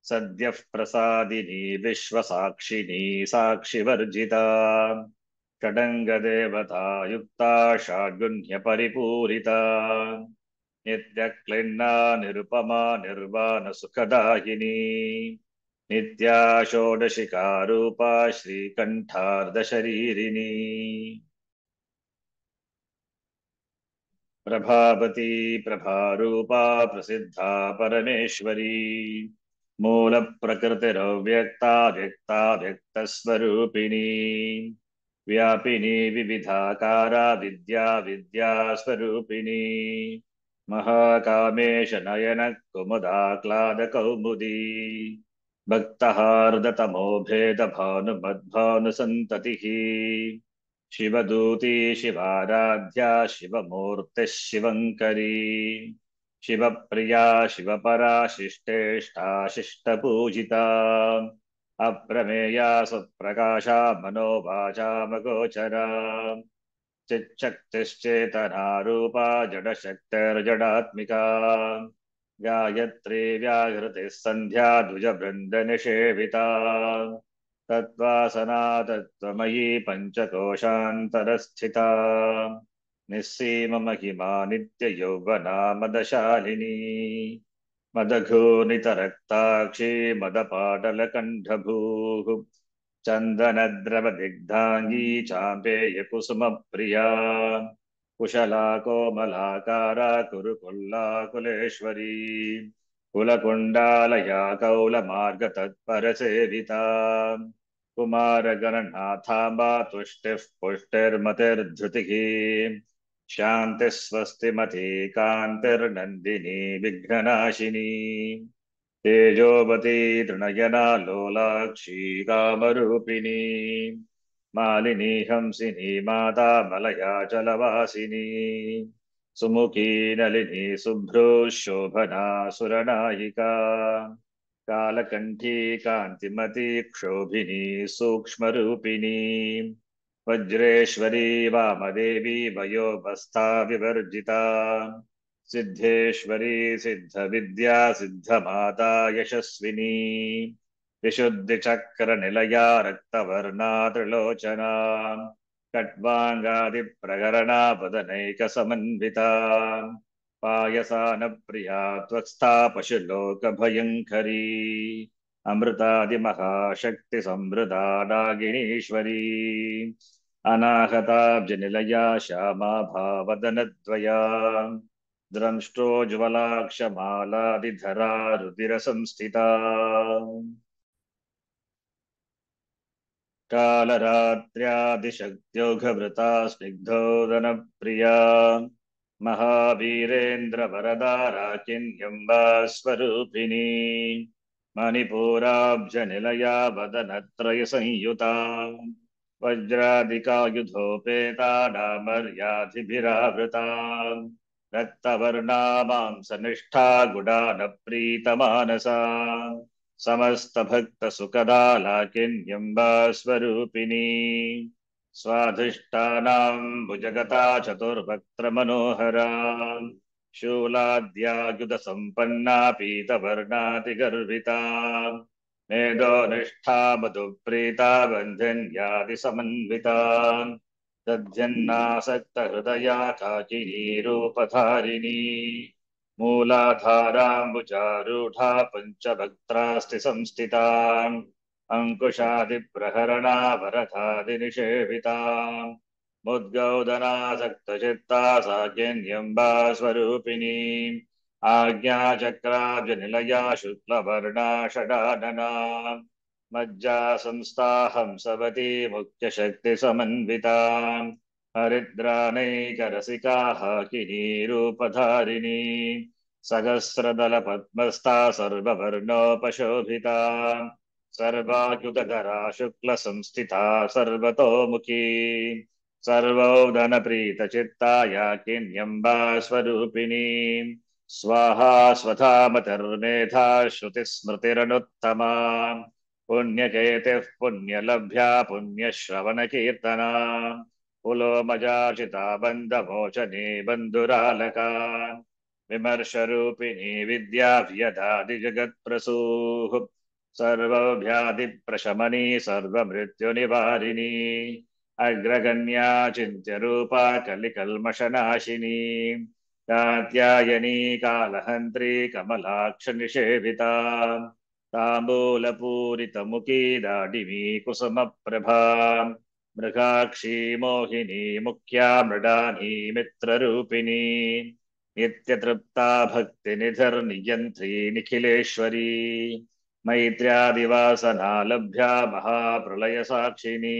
सद्यः प्रसादिनी विश्वसाक्षिणी साक्षिवर्जिता षडङ्गदेवता युक्ता षड्गुण्यपरिपूरिता नित्यक्लिन्ना निरुपमा निर्वाणसुखदायिनी नित्या षोडशिकारूपा श्रीकण्ठार्धशरीरिणी प्रभावती प्रभारूपा प्रसिद्धा परमेश्वरी मूलप्रकृतिरव्यक्ता व्यक्ता व्यक्तस्वरूपिणी व्यापिनी विविधाकारा विद्या विद्यास्वरूपिणी महाकामेश नयन कुमुदाक्लादकौमुदी भक्तहार्दतमो भेद भानुमद्भानुसन्ततिः शिवदूती शिवाराध्या शिवमूर्तिः शिवङ्करी शिवप्रिया शिवपरा शिष्टेष्टा शिष्टपूजिता अप्रमेया सुप्रकाशा मनोवाचामगोचरा चिच्छक्तिश्चेतना रूपा जडशक्तिर्जडात्मिका गायत्री व्याहृतिः सन्ध्या द्विजवृन्दनिषेविता तत्त्वासना तत्त्वमयी पञ्चकोशान्तरस्थिता निस्सीममहिमा नित्ययौवना मदशालिनी मदघूर्णितरक्ताक्षी मदपाटलकण्ठभूः चन्दनद्रवदिग्धाङ्गी चाम्पेयकुसुमप्रिया कुशला कोमलाकारा कुरुकुल्लाकुलेश्वरी कुलकुण्डालया कौलमार्गतत्परसेविता कुमारगणनाथाम्बा तुष्टिः पुष्टिर्मतिर्धृतिः शान्तिः स्वस्तिमती कान्तिर्नन्दिनी विघ्ननाशिनी तेजोवती तृणयना लोलाक्षी कामरूपिणी मालिनी हंसिनी माता मलयाचलवासिनी सुमुखी नलिनी शुभ्रो शोभना सुरनायिका कालकण्ठी कान्तिमती क्षोभिनी सूक्ष्मरूपिणी वज्रेश्वरी वामदेवी वयोवस्था विवर्जिता सिद्धेश्वरी सिद्धविद्या सिद्धमाता यशस्विनी विशुद्धिचक्रनिलया रक्तवर्णा त्रिलोचना खट्वाङ्गादिप्रकरणा वदनैकसमन्विता पायसानप्रिया त्वक्स्था पशुलोकभयङ्करी अमृतादिमहाशक्तिसमृदा नागिनीश्वरी अनाहताब्जनिलया श्यामा भावदनद्वया द्रंष्टोज्ज्वलाक्षमालादिधरा रुधिरसंस्थिता कालरात्र्यादिशक्त्योघभृता स्निग्धोदनप्रिया महावीरेन्द्रवरदा राकिन्यम्बा स्वरूपिणी मणिपूराब्जनिलया वदनत्रयसंयुता वज्रादिकायुधोपेता नामर्यादिभिरावृता रक्तवर्णा मांसनिष्ठा गुडानप्रीतमानसा समस्तभक्तसुखदा लाकिन्यम्बा स्वरूपिणी स्वाधिष्ठानां भुजगता चतुर्वक्त्रमनोहरा शूलाद्यायुधसम्पन्ना पीतवर्णातिगर्विता मेधोनिष्ठा मधुप्रीता बन्धन्यादिसमन्विता दध्यन्नासक्तहृदया काकिनीरूपधारिणी मूलाधाराम्बुजारूढा पञ्चभक्त्रास्ति संस्थिता अंकुशादिप्रहरणा वरथादिनिषेविता मुद्गौदनासक्तचित्ता साकेन्यम्बा स्वरूपिणी आज्ञाचक्राब्जनिलया शुक्लवर्णा षडानना मज्जा संस्था हंसवती मुख्यशक्तिसमन्विता हरिद्रानैकरसिका हाकिनीरूपधारिणी सहस्रदलपद्मस्था सर्ववर्णोपशोभिता सर्वायुधधरा शुक्लसंस्थिता सर्वतोमुखी सर्वोदनप्रीतचित्ता या किन्यम्बा स्वरूपिणी स्वाहा स्वधा मतिर्मेधा श्रुतिस्मृतिरनुत्तमा पुण्यकेतिः पुण्यलभ्या पुण्यश्रवणकीर्तना पुलोमजाचिता बन्धमोचने बन्धुरालका विमर्शरूपिणी विद्याभ्यदादिजगत्प्रसूः सर्वव्याधिप्रशमनी सर्वमृत्युनिवारिणी अग्रगण्या चिन्त्यरूपा कलिकल्मषनाशिनी कात्यायनी कालहन्त्री कमलाक्षनिषेविता ताम्बूलपूरितमुखी दाडिमी कुसुमप्रभा मृगाक्षी मोहिनी मुख्या मृडानी मित्ररूपिणी नित्यतृप्ता भक्तिनिधिर्नियन्त्री निखिलेश्वरी मैत्र्यादिवासना लभ्या महाप्रलयसाक्षिणी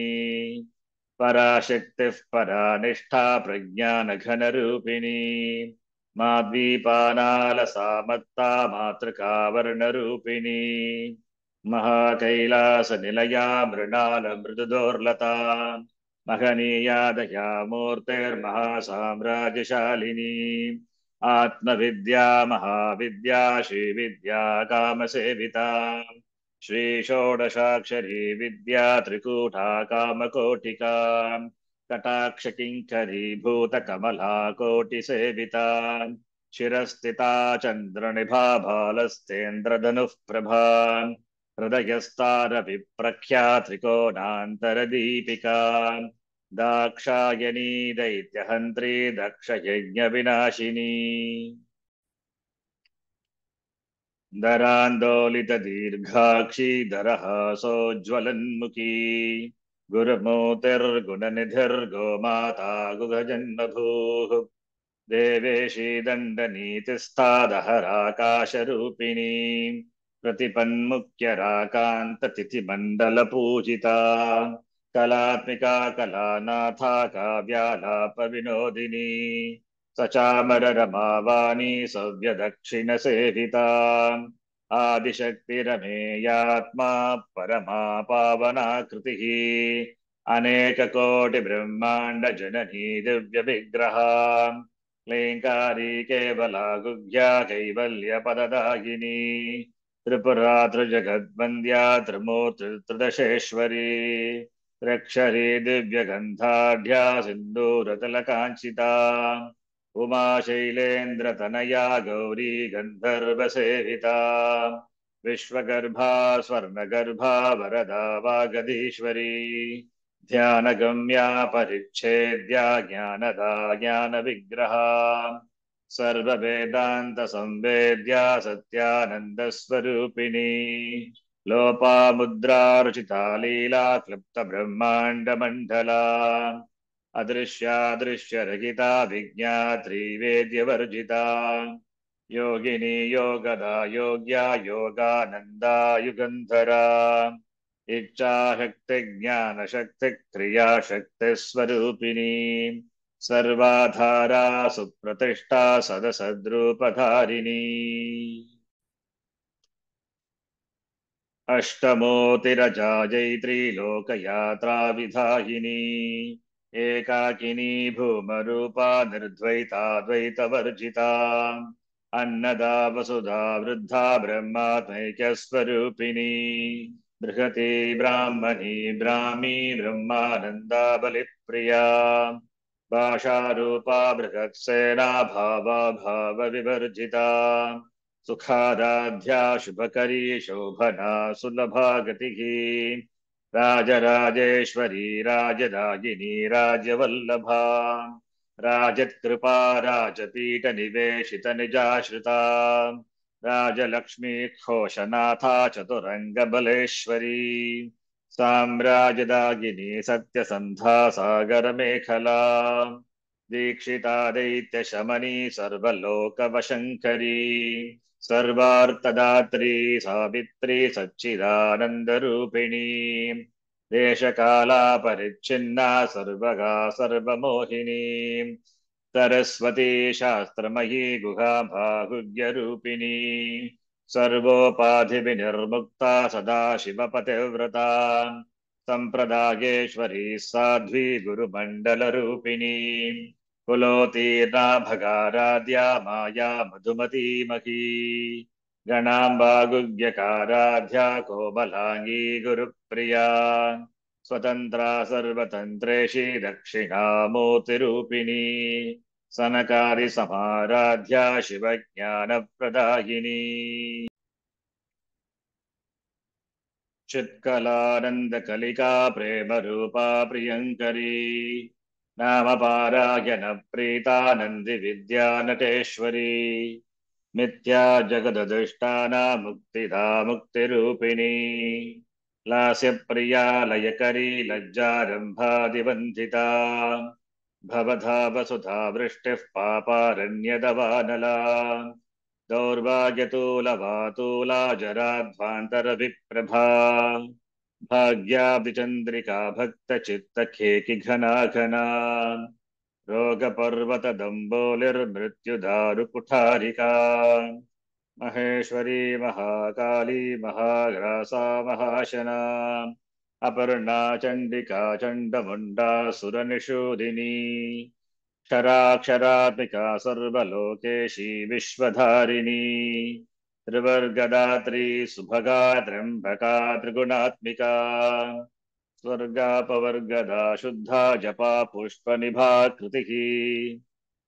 पराशक्तिः परा निष्ठा प्रज्ञानघनरूपिणी माद्वीपानालसा मत्ता मातृका वर्णरूपिणी महाकैलासनिलया मृणालमृदुदोर्लता महनीया दया मूर्तिर्महासाम्राज्यशालिनी आत्मविद्या महाविद्या श्रीविद्या कामसेविता श्रीषोडशाक्षरी विद्या त्रिकूटा कामकोटिका कटाक्षकिङ्करी भूतकमला कोटिसेविता शिरस्थिता चन्द्रनिभा भालस्तेन्द्रधनुः प्रभा हृदयस्तारविप्रख्या त्रिकोणान्तरदीपिका दाक्षायणी दैत्यहन्त्री दक्षयज्ञविनाशिनी दरान्दोलितदीर्घाक्षी दरहासोज्ज्वलन्मुखी गुरुमूर्तिर्गुणनिधिर्गोमाता गुगजन्मभूः देवेशी दण्डनीतिस्तादहराकाशरूपिणी प्रतिपन्मुख्यराकान्ततिथिमण्डलपूजिता कलात्मिका कलानाथा काव्यालापविनोदिनी सचामररमावाणी सव्यदक्षिणसेविता आदिशक्तिरमेयात्मा परमा पावनाकृतिः अनेककोटिब्रह्माण्डजननी दिव्यविग्रहा क्लीङ्कारी केवला गुह्या कैवल्यपददायिनी त्रिपुरा त्रिजगद्वन्द्या त्रिमूर्तिर्त्रिदशेश्वरी त्र्यक्षरी दिव्यगन्धाढ्या सिन्दूरतिलकाञ्चिता उमा शैलेन्द्रतनया गौरी गन्धर्वसेविता विश्वगर्भा स्वर्णगर्भा वरदा वागधीश्वरी ध्यानगम्या परिच्छेद्या ज्ञानदा ज्ञानविग्रहा सर्ववेदान्तसंवेद्या सत्यानन्दस्वरूपिणी लोपामुद्रार्चिता लीला क्लृप्तब्रह्माण्डमण्डला अदृश्यादृश्यरहिता विज्ञात्री वेद्यवर्जिता योगिनी योगदा योग्या योगानन्दा युगन्धरा इच्छाशक्तिज्ञानशक्तिक्रियाशक्तिस्वरूपिणी सर्वाधारा सुप्रतिष्ठा सदसद्रूपधारिणी अष्टमोतिरजा जैत्री लोकयात्रा विधायिनी एकाकिनी भूमरूपा निर्द्वैताद्वैतवर्जिता अन्नदा वसुधा वृद्धा ब्रह्मात्मैक्यस्वरूपिणी बृहती ब्राह्मणी ब्राह्मी ब्रह्मानन्दा बलिप्रिया भाषारूपा बृहत्सेना भावा भावविवर्जिता सुखाराध्या शुभकरी शोभना सुलभा गतिः राजराजेश्वरी राजरागिनी राजवल्लभा राजत्कृपा राजपीठनिवेशित निजाश्रिता राजलक्ष्मी घोषनाथा चतुरङ्गबलेश्वरी साम्राज्यदागिनी सत्यसन्धा सागरमेखला दीक्षिता दैत्यशमनी सर्वलोकवशङ्करी सर्वार्थदात्री सावित्री सच्चिदानन्दरूपिणी देशकाला परिच्छिन्ना सर्वगा सर्वमोहिनी सरस्वती शास्त्रमयी गुहा बाहुल्यरूपिणी सर्वोपाधिविनिर्मुक्ता सदा शिवपतिव्रता सम्प्रदायेश्वरी साध्वी गुरुमण्डलरूपिणी कुलोत्तीर्णा भगाराध्या माया मधुमतीमही गणाम्बा गुह्यकाराध्या कोमलाङ्गी गुरुप्रिया स्वतन्त्रा सर्वतन्त्रेशी दक्षिणामूर्तिरूपिणी सनकारि समाराध्या शिवज्ञानप्रदायिनी चित्कलानन्दकलिका प्रेमरूपा प्रियङ्करी नामपारायण प्रीता नन्दिविद्या नटेश्वरी मिथ्या जगददुष्टाना मुक्तिदा मुक्तिरूपिणी लास्यप्रिया लयकरी लज्जारम्भादिवन्दिता भवधा वसुधा वृष्टिः पापारण्यदवानला दौर्भाग्यतूलवातूला जराध्वान्तरविप्रभा भाग्याब्धिचन्द्रिका भक्तचित्तखेकि घना घना रोगपर्वतदम्बोलिर्मृत्युदारुकुठारिका महेश्वरी महाकाली महाग्रासा महाशना अपर्णा चण्डिका चण्डमुण्डा सुरनिषूदिनी क्षराक्षरात्मिका सर्वलोकेशी विश्वधारिणी त्रिवर्गदात्री सुभगा त्र्यम्बका त्रिगुणात्मिका स्वर्गापवर्गदा शुद्धा जपा पुष्पनिभा कृतिः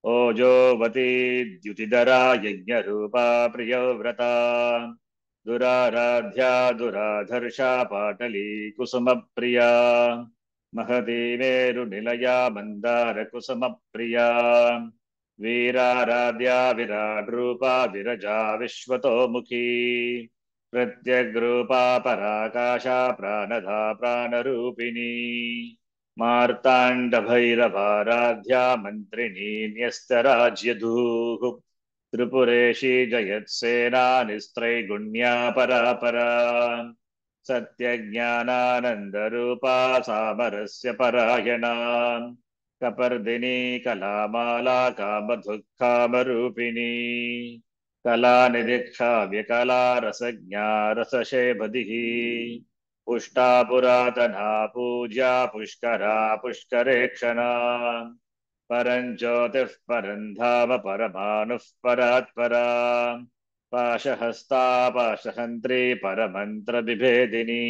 ओजोवती द्युतिधरा यज्ञरूपा प्रियव्रता दुराराध्या दुराधर्षा पाटली कुसुमप्रिया महती मेरुनिलया मन्दारकुसुमप्रिया वीराराध्या विराड्रूपा विरजा विश्वतोमुखी प्रत्यग्रूपा पराकाशा प्राणधा प्राणरूपिणी मार्ताण्डभैरवाराध्या मन्त्रिणी न्यस्तराज्यधूः त्रिपुरेशी जयत्सेना निस्त्रैगुण्या परापरा सत्यज्ञानानन्दरूपा सामरस्य परायणा कपर्दिनी कलामाला कामदुःखामरूपिणी कलानिधिक्षा व्यकला रसज्ञा रसशेभदिः पुष्टा पुरातना पूज्या पुष्करा पुष्करेक्षणा परं ज्योतिः परं धाम परमाणुः परात्परा पाशहस्ता पाशहन्त्री परमन्त्रविभेदिनी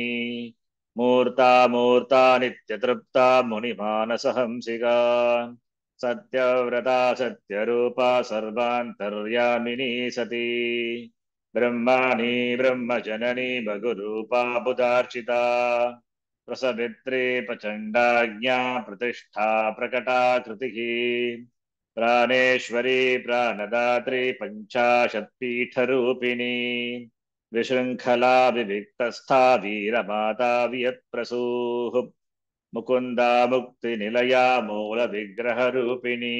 मूर्ता मूर्ता नित्यतृप्ता मुनिमानसहंसिका सत्यव्रता सत्यरूपा सर्वान्तर्यामिनी सती ब्रह्माणी ब्रह्मजननी भगुरूपा बुधार्चिता प्रसवित्री प्रचण्डाज्ञा प्रतिष्ठा प्रकटा कृतिः प्राणेश्वरी प्राणदात्री पञ्चाशत्पीठरूपिणी विशृङ्खला विविक्तस्था वीरमाता वियत्प्रसूः मुकुन्दा मुक्तिनिलया मूलविग्रहरूपिणी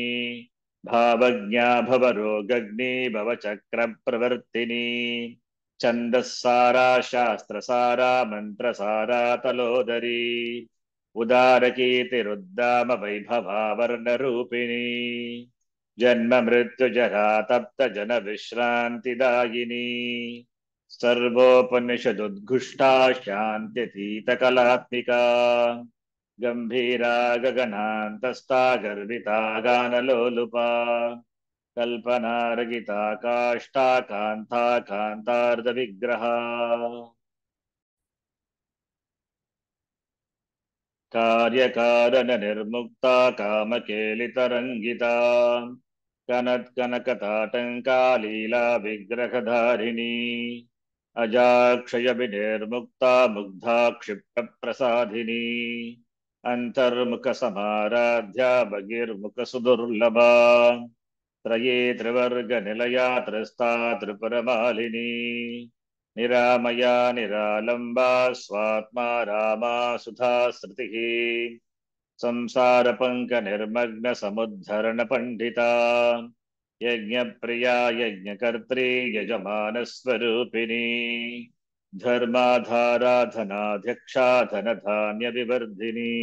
भावज्ञा भवरोगग्नी भवचक्रप्रवर्तिनी छन्दस्सारा शास्त्रसारा मन्त्रसारा तलोदरी उदारकीर्तिरुद्दाम वैभवा वर्णरूपिणी जन्म मृत्युजरा तप्त जन विश्रान्तिदायिनी सर्वोपनिषदुद्घुष्टा शान्त्यतीतकलात्मिका गम्भीरा गगनान्तस्था गर्विता गानलोलुपा कल्पनारगिता काष्ठा कान्ता कान्तार्धविग्रहा कार्यकारणनिर्मुक्ता कामकेलितरङ्गिता कनत्कनकताटङ्का लीला विग्रहधारिणी अजाक्षयविनिर्मुक्ता मुग्धा क्षिप्रप्रसादिनी अन्तर्मुखसमाराध्या बहिर्मुखसुदुर्लभा त्रये त्रिवर्गनिलया त्रस्ता त्रिपुरमालिनी निरामया निरालम्बा स्वात्मा रामा सुधा श्रुतिः संसारपङ्कनिर्मग्नसमुद्धरणपण्डिता यज्ञप्रिया यज्ञकर्त्री यजमानस्वरूपिणी धर्माधाराधनाध्यक्षा धनधान्यविवर्धिनी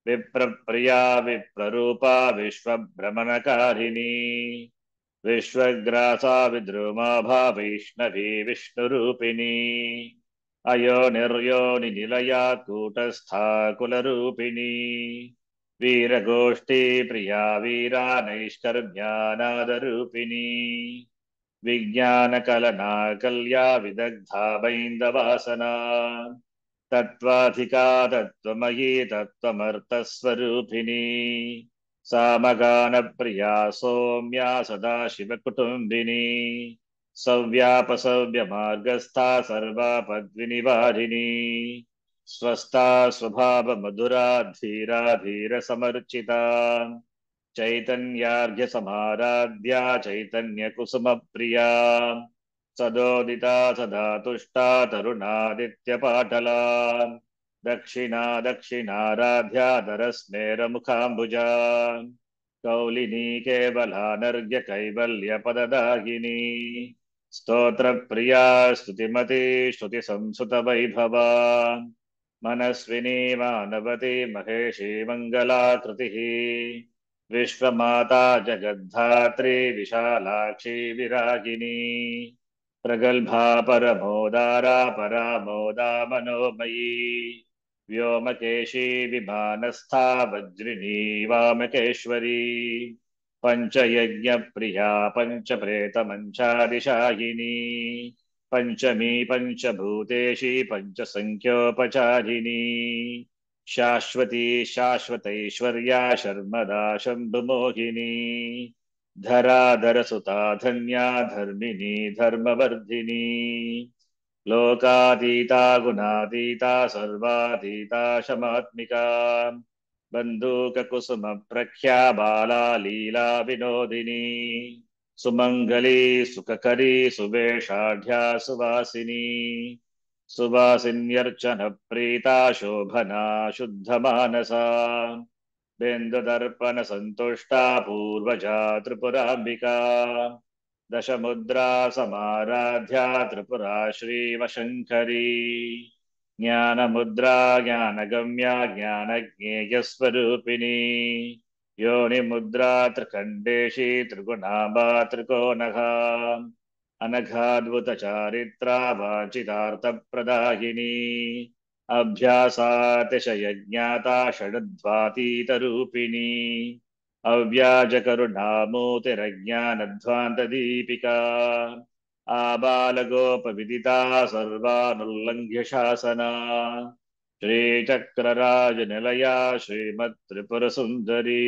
विप्रप्रिया विप्ररूपा विश्वभ्रमणकारिणी विश्वग्रासा विद्रुमाभा वैष्णवी विष्णुरूपिणी अयो निर्योनि निलया कूटस्था कुलरूपिणी वीरगोष्ठी प्रिया वीरा नैष्कर्म्यानादरूपिणी विज्ञानकलना कल्या विदग्धा बैन्दवासना तत्त्वाधिका तत्त्वमयी तत्त्वमर्थस्वरूपिणी सामगानप्रिया सौम्या सदाशिवकुटुम्बिनी सव्यापसव्यमार्गस्था सर्वापद्विनिवारिणी स्वस्था स्वभावमधुरा धीरा धीरसमर्चिता चैतन्यार्घ्यसमाराध्या चैतन्यकुसुमप्रिया सदोदिता सदा तुष्टा तरुणादित्यपाटला दक्षिणा दक्षिणाराध्या दरस्मेरमुखाम्बुजा कौलिनी केवलानर्घ्य कैवल्यपददायिनी स्तोत्रप्रिया स्तुतिमती श्रुतिसंसुतवैभवा मनस्विनी मानवती महेशी मङ्गलाकृतिः विश्वमाता जगद्धात्री विशालाक्षी विरागिनी प्रगल्भा परमोदारा परामोदा मनोमयी व्योमकेशी विमानस्था वज्रिणी वामकेश्वरी पञ्चयज्ञप्रिया पञ्चप्रेतमञ्चादिशायिनी पञ्चमी पञ्चभूतेशी पञ्चसङ्ख्योपचारिणी शाश्वती शाश्वतैश्वर्या शर्मदा शम्भुमोहिनी धराधरसुता धन्या धर्मिणी धर्मवर्धिनी लोकातीता गुणातीता सर्वातीता शमात्मिका बन्धूककुसुमप्रख्या बाला लीला विनोदिनी सुमङ्गली सुखकरी सुवेशाढ्या सुवासिनी सुवासिन्यर्चनप्रीता शोभना शुद्धमानसा बिन्दुदर्पणसन्तुष्टा पूर्वजा त्रिपुराम्बिका दशमुद्रा समाराध्या त्रिपुरा श्रीवशङ्करी ज्ञानमुद्रा ज्ञानगम्या ज्ञानज्ञेयस्वरूपिणी योनिमुद्रा त्रिखण्डेशी त्रिगुणाम्बा त्रिकोणहा अनघाद्भुतचारित्रा वाञ्छितार्थप्रदायिनी अभ्यासातिशयज्ञाता षडध्वातीतरूपिणी अव्याजकरुणामूर्तिरज्ञानध्वान्तदीपिका आबालगोपविदिता सर्वानुल्लङ्घ्य शासना श्रीचक्रराजनिलया श्रीमत्त्रिपुरसुन्दरी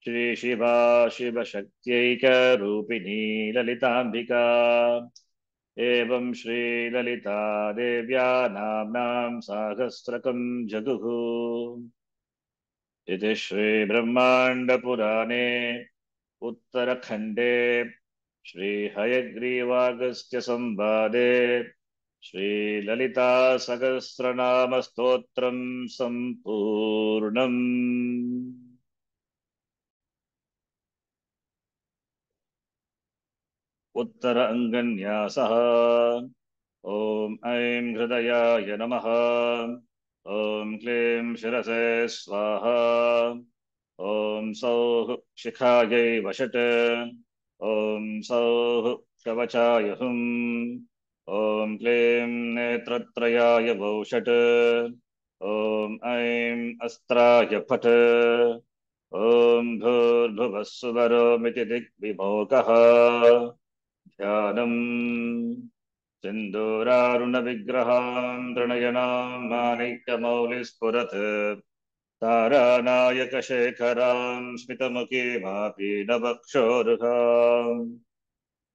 श्रीशिवा शिवशक्त्यैकरूपिणी ललिताम्बिका एवं श्रीललिता देव्या नाम्नां सहस्रकं जगुः इति श्रीब्रह्माण्डपुराणे उत्तरखण्डे श्रीहयग्रीवागस्त्यसंवादे श्रीललितासहस्रनामस्तोत्रं सम्पूर्णम्। उत्तर अङ्गन्यासः ॐ ऐं हृदयाय नमः ॐ क्लीं शिरसे स्वाहा ॐ सौः शिखायै वषट् ॐ सौः कवचाय हुम् ॐ क्लीं नेत्रत्रयाय वौषट् ॐ ऐं अस्त्राय फट् ॐ भूर्भुवः सुवरोमिति दिग्विमोकः ध्यानम् सिन्दूरारुणविग्रहां त्रिनयनां माणिक्यमौलिस्फुरत् तारानायकशेखरां स्मितमुखीमापीनवक्षोरुहाम्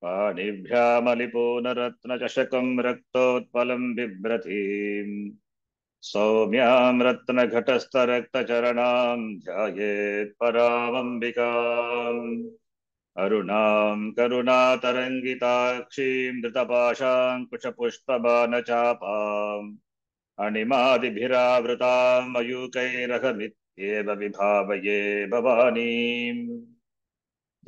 पाणिभ्यामलिपूर्णरत्नचषकं रक्तोत्पलं बिभ्रतीम् सौम्यां रत्नघटस्थरक्तचरणां ध्यायेत् परामम्बिकाम् अरुणां करुणातरङ्गिताक्षीं धृतपाशाङ्कुशपुष्पबाणचापाम् अणिमादिभिरावृतां मयूकैरहमित्येव विभावये भवानीम्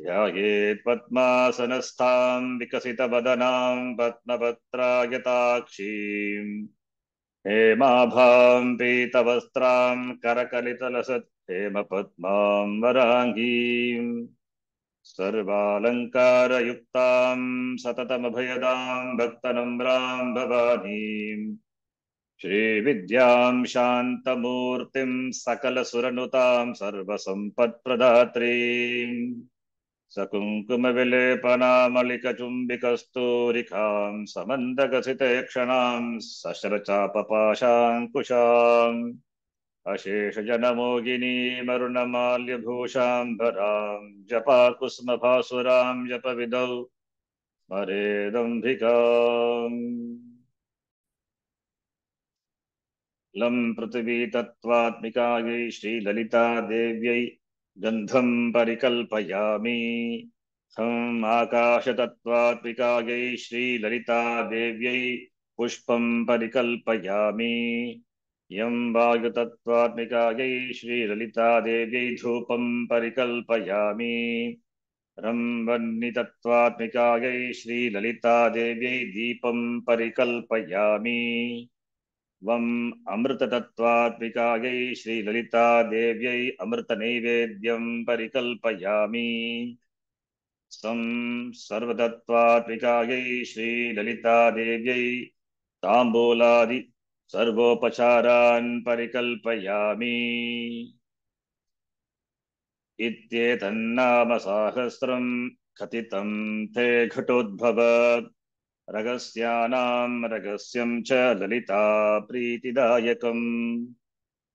ध्यायेत् पद्मासनस्थां विकसितवदनां पद्मपत्रायताक्षीम् हेमाभां पीतवस्त्रां करकलितलसत् हेमपद्मां वराङ्गीम् सर्वालङ्कारयुक्तां सततमभयदां भक्तनम्रां भवानीं श्रीविद्यां शान्तमूर्तिं सकलसुरनुतां सर्वसम्पत्प्रदात्रीं सकुङ्कुमविलेपनामलिकचुम्बिकस्तूरिकां समन्दगसिते क्षणां सशरचापपाशाङ्कुशाम् अशेषजनमोगिनीमरुणमाल्यभूषाम्बरां जपाकुसुमभासुरां जपविदौ स्मरेदम्बिकाम् लं पृथिवीतत्त्वात्मिकायै श्रीललितादेव्यै गन्धं परिकल्पयामि खम् आकाशतत्त्वात्मिकायै श्रीललितादेव्यै पुष्पं परिकल्पयामि यं वायुतत्त्वात्मिकायै श्रीललितादेव्यै धूपं परिकल्पयामि रं वह्नितत्त्वात्मिकायै श्रीललितादेव्यै दीपं परिकल्पयामि वम् अमृततत्त्वात्मिकायै श्रीललितादेव्यै अमृतनैवेद्यं परिकल्पयामि सं सर्वतत्त्वात्मिकायै श्रीललितादेव्यै ताम्बूलादि सर्वोपचारान् परिकल्पयामि इत्येतन्नाम साहस्रं कथितं ते घटोद्भव रगस्यानां रगस्यं च ललिता प्रीतिदायकम्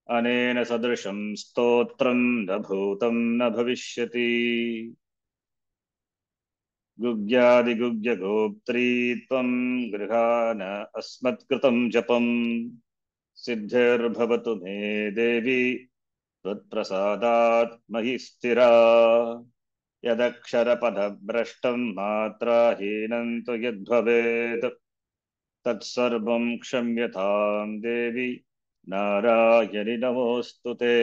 अनेन सदृशं स्तोत्रं न भूतं न भविष्यति गुग्यादिगुग्यगोप्त्री त्वं गृहाण अस्मत्कृतं जपम् सिद्धिर्भवतु मे देवी त्वत्प्रसादात् महि स्थिरा यदक्षरपदभ्रष्टं मात्राहीनं तु यद्भवेत् तत्सर्वं क्षम्यतां देवी नारायणि नमोऽस्तु ते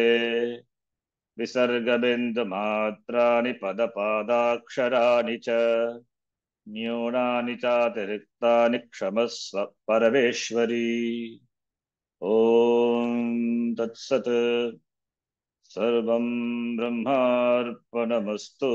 विसर्गबिन्दुमात्राणि पदपादाक्षराणि च न्यूनानि चातिरिक्तानि क्षमस्व परमेश्वरी ॐ तत्सत् सर्वं ब्रह्मार्पणमस्तु